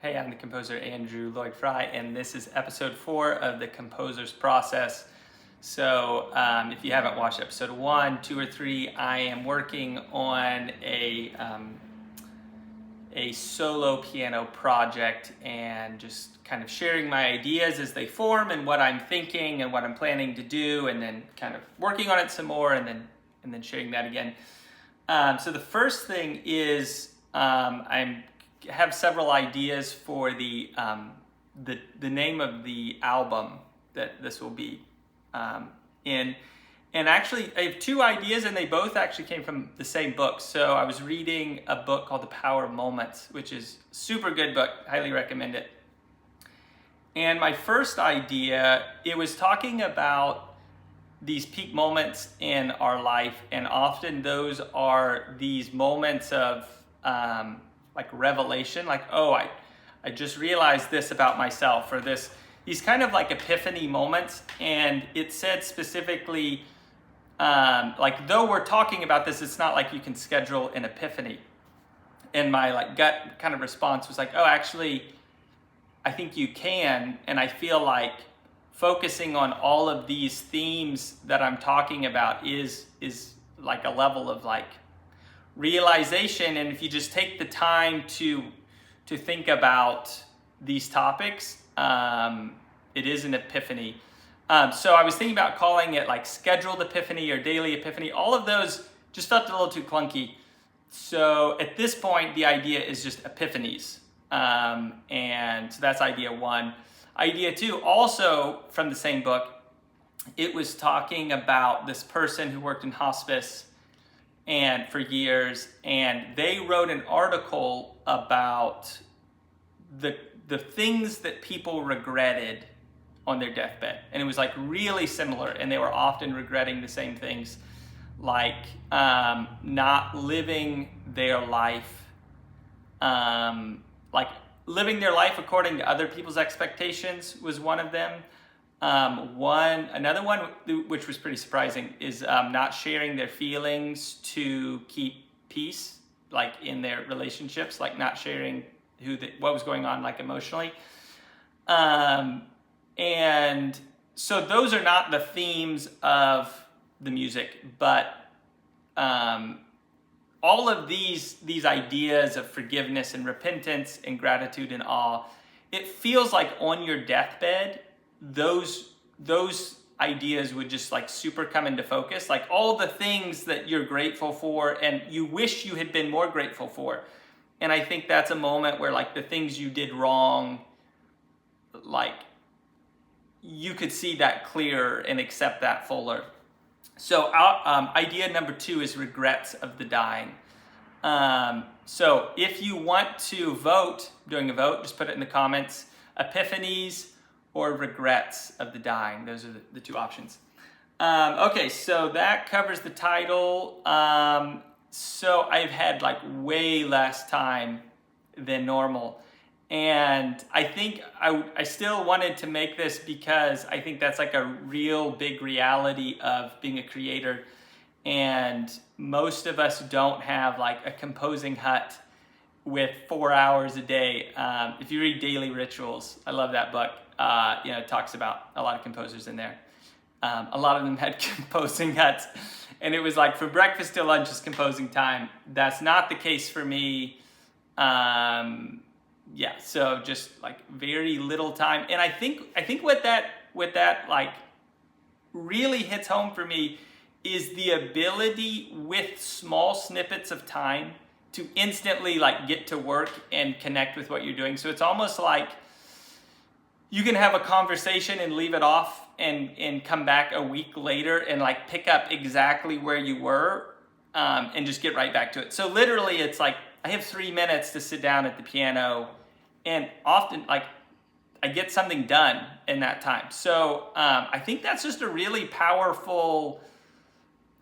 Hey, I'm the composer Andrew Lloyd Fry, and this is episode 4 of the composer's process. So, if you haven't watched episode 1, 2, or 3, I am working on a solo piano project and just kind of sharing my ideas as they form and what I'm thinking and what I'm planning to do, and then kind of working on it some more, and then sharing that again. So the first thing is I have several ideas for the name of the album that this will be in. And actually, I have two ideas, and they both actually came from the same book. So I was reading a book called The Power of Moments, which is a super good book. Highly recommend it. And my first idea, it was talking about these peak moments in our life, and often those are these moments of like revelation, like, oh, I just realized this about myself, or these kind of like epiphany moments. And it said specifically, like, though we're talking about this, it's not like you can schedule an epiphany. And my like gut kind of response was like, oh, actually, I think you can. And I feel like focusing on all of these themes that I'm talking about is like a level of like realization. And if you just take the time to think about these topics, it is an epiphany. So I was thinking about calling it like scheduled epiphany or daily epiphany. All of those just felt a little too clunky. So at this point, the idea is just epiphanies. And so that's idea 1. Idea 2, also from the same book, it was talking about this person who worked in hospice and for years, and they wrote an article about the things that people regretted on their deathbed. And it was like really similar, and they were often regretting the same things, like not living their life, like living their life according to other people's expectations was one of them. Another one, which was pretty surprising, is not sharing their feelings to keep peace, like in their relationships, like not sharing what was going on, like emotionally. And so those are not the themes of the music, but all of these ideas of forgiveness and repentance and gratitude and awe, it feels like on your deathbed, those ideas would just like super come into focus, like all the things that you're grateful for and you wish you had been more grateful for. And I think that's a moment where like the things you did wrong, like you could see that clearer and accept that fuller. So idea number 2 is regrets of the dying. So if you want to vote, doing a vote, just put it in the comments, epiphanies or regrets of the dying. Those are the 2 options. Okay, so that covers the title. So I've had like way less time than normal. And I think I still wanted to make this because I think that's like a real big reality of being a creator. And most of us don't have like a composing hut with 4 hours a day. If you read Daily Rituals, I love that book. It talks about a lot of composers in there. A lot of them had composing huts. And it was like for breakfast till lunch is composing time. That's not the case for me. So just like very little time. And I think what that like really hits home for me is the ability with small snippets of time to instantly like get to work and connect with what you're doing. So it's almost like you can have a conversation and leave it off and come back a week later and like pick up exactly where you were and just get right back to it. So literally it's like I have 3 minutes to sit down at the piano, and often like I get something done in that time. So I think that's just a really powerful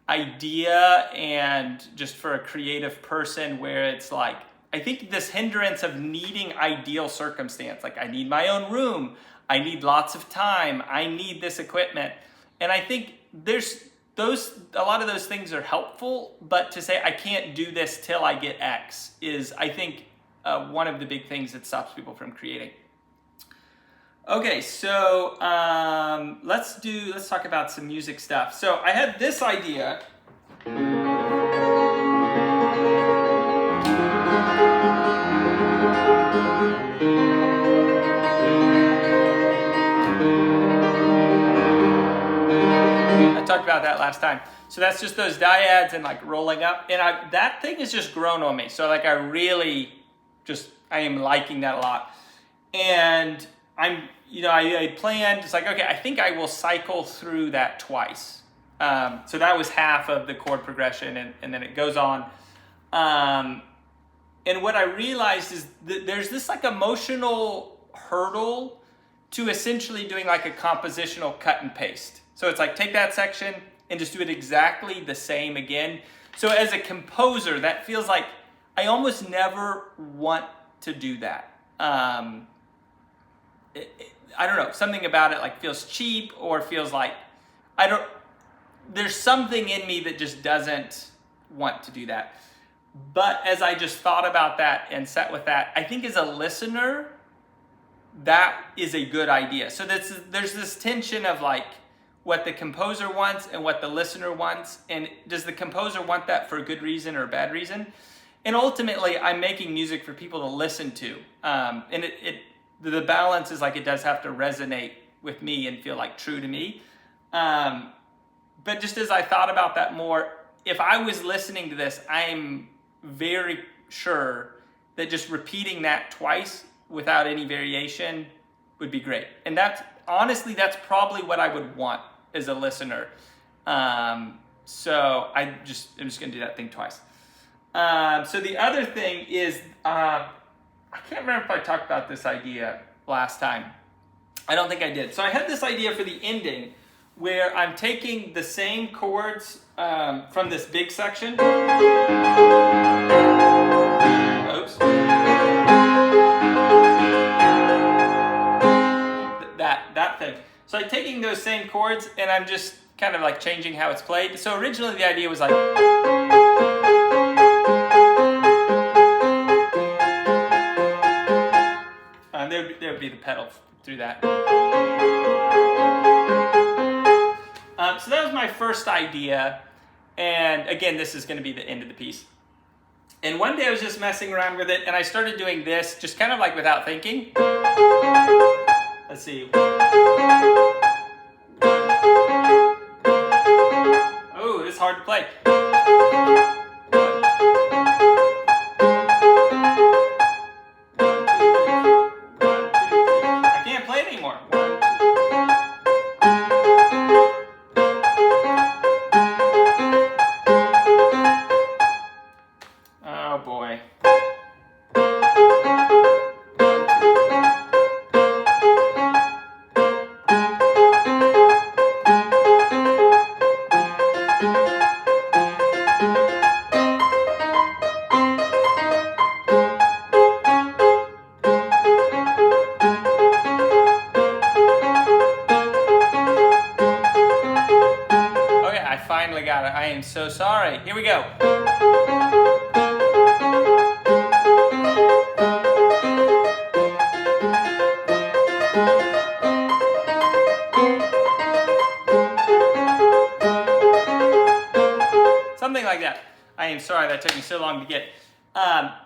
idea, and just for a creative person, where it's like, I think this hindrance of needing ideal circumstance, like I need my own room, I need lots of time, I need this equipment. And I think a lot of those things are helpful, but to say I can't do this till I get X is, I think, one of the big things that stops people from creating. Okay, so let's talk about some music stuff. So I had this idea. I talked about that last time. So that's just those dyads and like rolling up, and that thing has just grown on me. So like I am liking that a lot, and I planned, it's like, okay, I think I will cycle through that twice. So that was half of the chord progression, and then it goes on. And what I realized is that there's this like emotional hurdle to essentially doing like a compositional cut and paste. So it's like, take that section and just do it exactly the same again. So as a composer, that feels like I almost never want to do that. I don't know, something about it like feels cheap, or feels like there's something in me that just doesn't want to do that. But as I just thought about that and sat with that, I think as a listener, that is a good idea. So there's this tension of like what the composer wants and what the listener wants, and does the composer want that for a good reason or a bad reason? And ultimately, I'm making music for people to listen to, and the balance is like it does have to resonate with me and feel like true to me. But just as I thought about that more, if I was listening to this, I'm very sure that just repeating that twice without any variation would be great. And that's probably what I would want as a listener. So I'm just gonna do that thing twice. So the other thing is, I can't remember if I talked about this idea last time. I don't think I did. So I had this idea for the ending where I'm taking the same chords from this big section. Oops. That thing. So I'm taking those same chords and I'm just kind of like changing how it's played. So originally the idea was like, there would be the pedal through that. So that was my first idea, and again, this is going to be the end of the piece. And one day I was just messing around with it, and I started doing this, just kind of like without thinking. Let's see. Oh, it's hard to play. I can't play it anymore. Oh boy. Okay, I finally got it. I am so sorry. Here we go. Something like that. I am sorry that took me so long to get.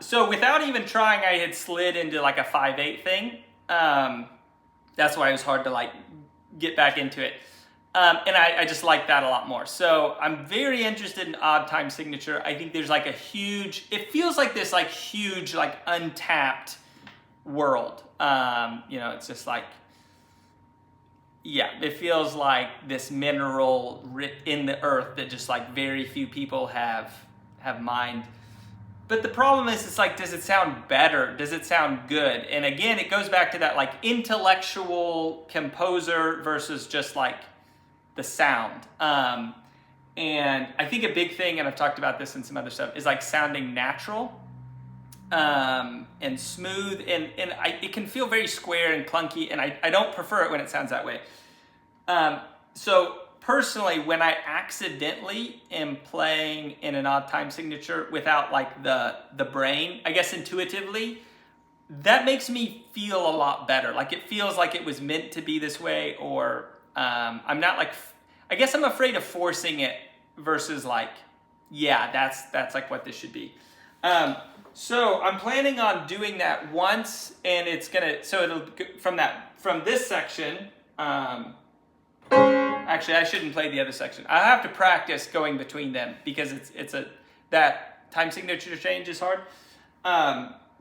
So without even trying, I had slid into like a 5/8 thing. That's why it was hard to like get back into it. And I just like that a lot more. So I'm very interested in odd time signature. I think there's like it feels like this like huge, like untapped world. It's just like, yeah, it feels like this mineral in the earth that just like very few people have mined. But the problem is, it's like, does it sound better? Does it sound good? And again, it goes back to that like intellectual composer versus just like the sound. And I think a big thing, and I've talked about this in some other stuff, is like sounding natural and smooth, and it can feel very square and clunky, and I don't prefer it when it sounds that way. So personally, when I accidentally am playing in an odd time signature without like the brain, I guess intuitively, that makes me feel a lot better. Like it feels like it was meant to be this way, or I'm not like, I guess I'm afraid of forcing it versus like, yeah, that's like what this should be. So I'm planning on doing that once, and it's gonna, so it'll, from this section, actually I shouldn't play the other section. I have to practice going between them because that time signature change is hard.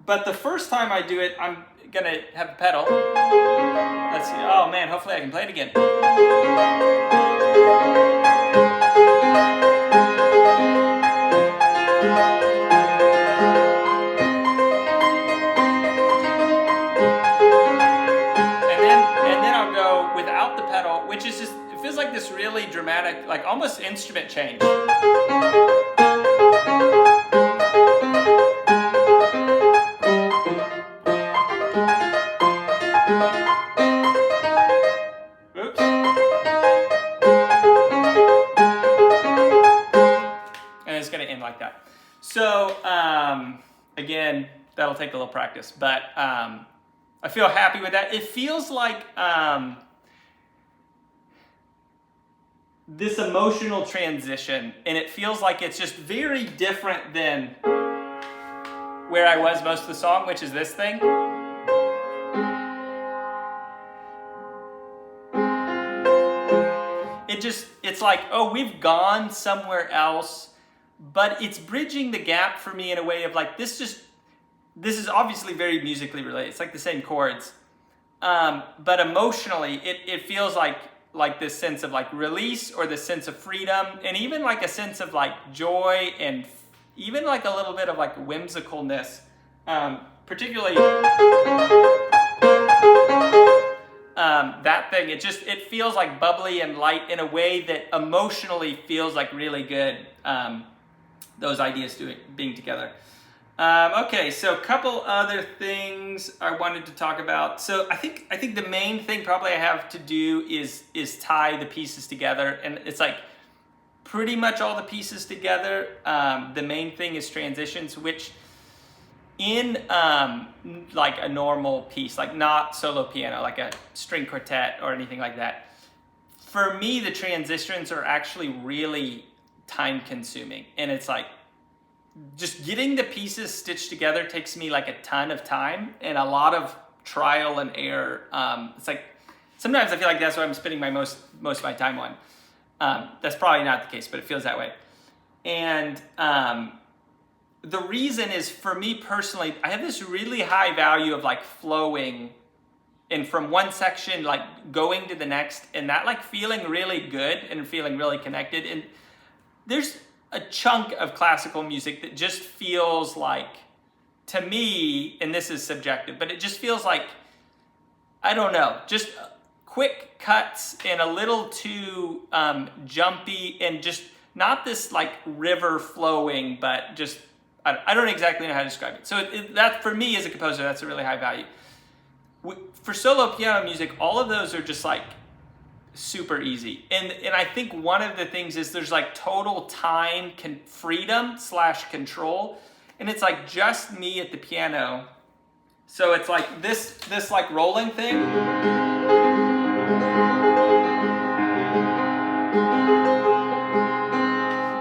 But the first time I do it, I'm gonna have a pedal. Let's see, oh man, hopefully I can play it again. And then I'll go without the pedal, which is just, it feels like this really dramatic, like almost instrument change. Oops. And it's going to end like that. So, again, that'll take a little practice, but I feel happy with that. It feels like this emotional transition, and it feels like it's just very different than where I was most of the song, which is this thing. It's like, oh, we've gone somewhere else, but it's bridging the gap for me in a way of like, this is obviously very musically related. It's like the same chords. But emotionally, it feels like this sense of like release, or this sense of freedom, and even like a sense of like joy, and even like a little bit of like whimsicalness, particularly that thing. It feels like bubbly and light in a way that emotionally feels like really good. Those ideas being together. Okay, so a couple other things I wanted to talk about. So I think the main thing probably I have to do is tie the pieces together, and it's like pretty much all the pieces together. The main thing is transitions, which in like a normal piece, like not solo piano, like a string quartet or anything like that, for me the transitions are actually really time consuming, and it's like just getting the pieces stitched together takes me like a ton of time and a lot of trial and error. It's like sometimes I feel like that's what I'm spending most of my time on. That's probably not the case, but it feels that way. And the reason is, for me personally, I have this really high value of like flowing, and from one section like going to the next, and that like feeling really good and feeling really connected. And there's a chunk of classical music that just feels like, to me, and this is subjective, but it just feels like, I don't know, just quick cuts and a little too jumpy, and just not this like river flowing, but just, I don't exactly know how to describe it. So that, for me as a composer, that's a really high value. For solo piano music, all of those are just like super easy. And I think one of the things is there's like total time freedom / control. And it's like just me at the piano. So it's like this like rolling thing.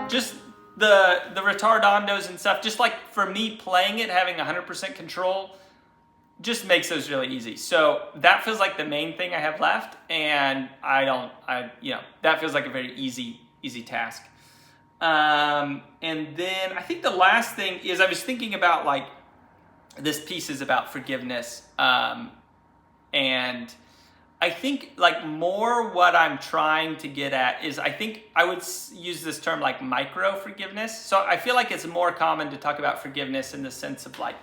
Just the retardandos and stuff, just like for me playing it, having 100% control just makes those really easy. So that feels like the main thing I have left, and that feels like a very easy task. And then I think the last thing is, I was thinking about like, this piece is about forgiveness. And I think like more what I'm trying to get at is, I think I would use this term like micro forgiveness. So I feel like it's more common to talk about forgiveness in the sense of like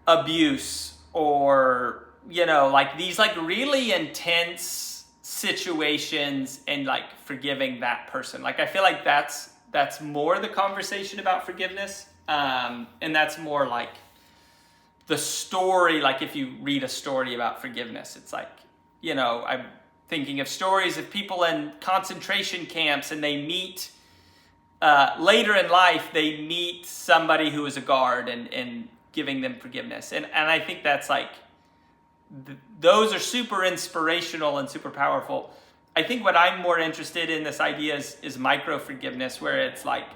abuse, or like these like really intense situations, and like forgiving that person. Like I feel like that's more the conversation about forgiveness, and that's more like the story. Like if you read a story about forgiveness, it's like, I'm thinking of stories of people in concentration camps, and they meet later in life, they meet somebody who is a guard, and giving them forgiveness. And I think that's like, those are super inspirational and super powerful. I think what I'm more interested in this idea is micro forgiveness, where it's like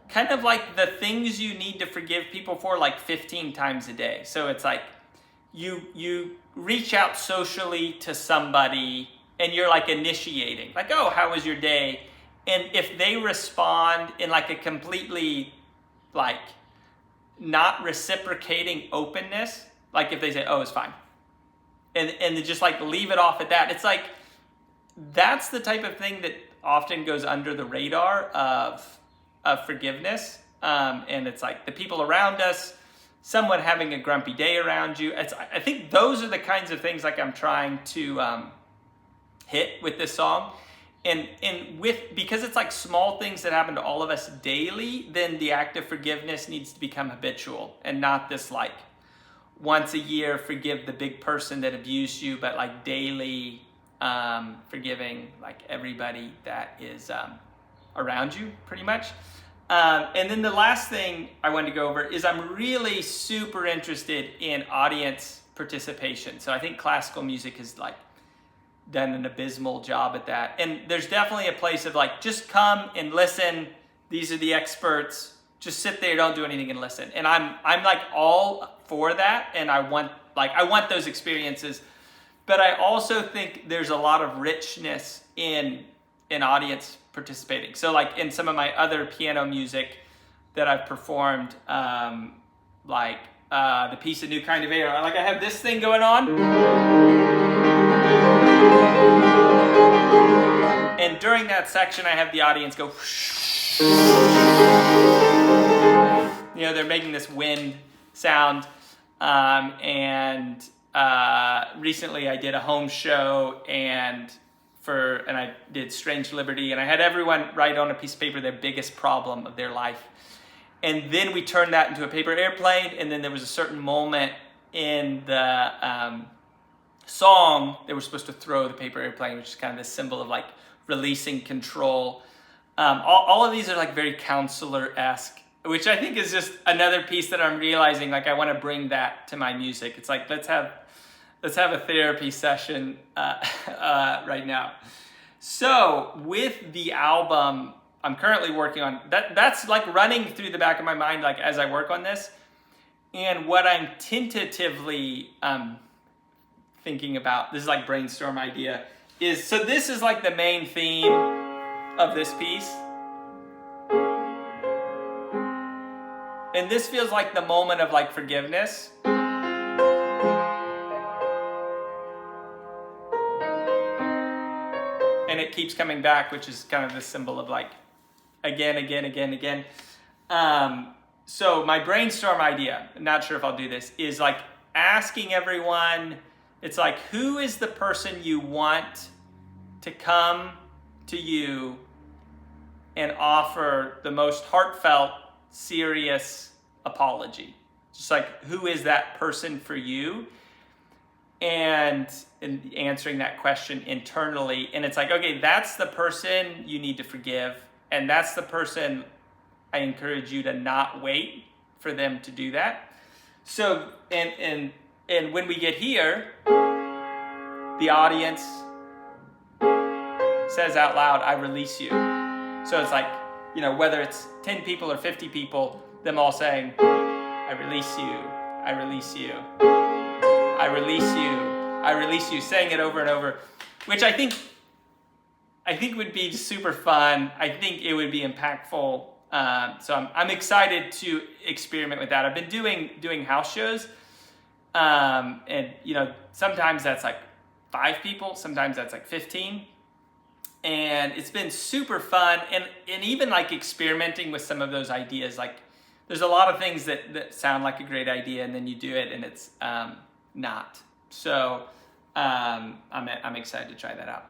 kind of like the things you need to forgive people for like 15 times a day. So it's like you reach out socially to somebody and you're like initiating, like, oh, how was your day? And if they respond in like a completely like not reciprocating openness, like if they say, oh, it's fine, and they just like leave it off at that, it's like, that's the type of thing that often goes under the radar of forgiveness. And it's like the people around us, someone having a grumpy day around you. I think those are the kinds of things like I'm trying to hit with this song. And because it's like small things that happen to all of us daily, then the act of forgiveness needs to become habitual and not this like once a year forgive the big person that abused you, but like daily forgiving like everybody that is around you pretty much. And then the last thing I wanted to go over is I'm really super interested in audience participation. So I think classical music has like done an abysmal job at that. And there's definitely a place of like, just come and listen. These are the experts. Just sit there, don't do anything and listen. And I'm like all for that. And I want those experiences. But I also think there's a lot of richness in audience participating. So like in some of my other piano music that I've performed, like the piece A New Kind of Air, like I have this thing going on. And during that section, I have the audience go, you know, they're making this wind sound. And recently I did a home show and I did Strange Liberty, and I had everyone write on a piece of paper their biggest problem of their life. And then we turned that into a paper airplane, and then there was a certain moment in the song that we're supposed to throw the paper airplane, which is kind of this symbol of like releasing control. All of these are like very counselor-esque, which I think is just another piece that I'm realizing, like I want to bring that to my music. It's like, let's have a therapy session right now. So with the album I'm currently working on, that's like running through the back of my mind like as I work on this. And what I'm tentatively thinking about, this is like brainstorm idea, is, so this is like the main theme of this piece. And this feels like the moment of like forgiveness. And it keeps coming back, which is kind of the symbol of like, again. So my brainstorm idea, I'm not sure if I'll do this, is like asking everyone, it's like, who is the person you want to come to you and offer the most heartfelt, serious apology? Just like, who is that person for you? And answering that question internally. And it's like, okay, that's the person you need to forgive. And that's the person I encourage you to not wait for them to do that. So, and when we get here, the audience says out loud, I release you. So it's like, you know, whether it's 10 people or 50 people, them all saying, I release you, I release you, I release you, I release you, saying it over and over, which I think would be super fun. I think it would be impactful. So I'm excited to experiment with that. I've been doing house shows, and you know, sometimes that's like 5 people, sometimes that's like 15. And it's been super fun, and even like experimenting with some of those ideas. Like there's a lot of things that sound like a great idea, and then you do it and it's not. So I'm excited to try that out.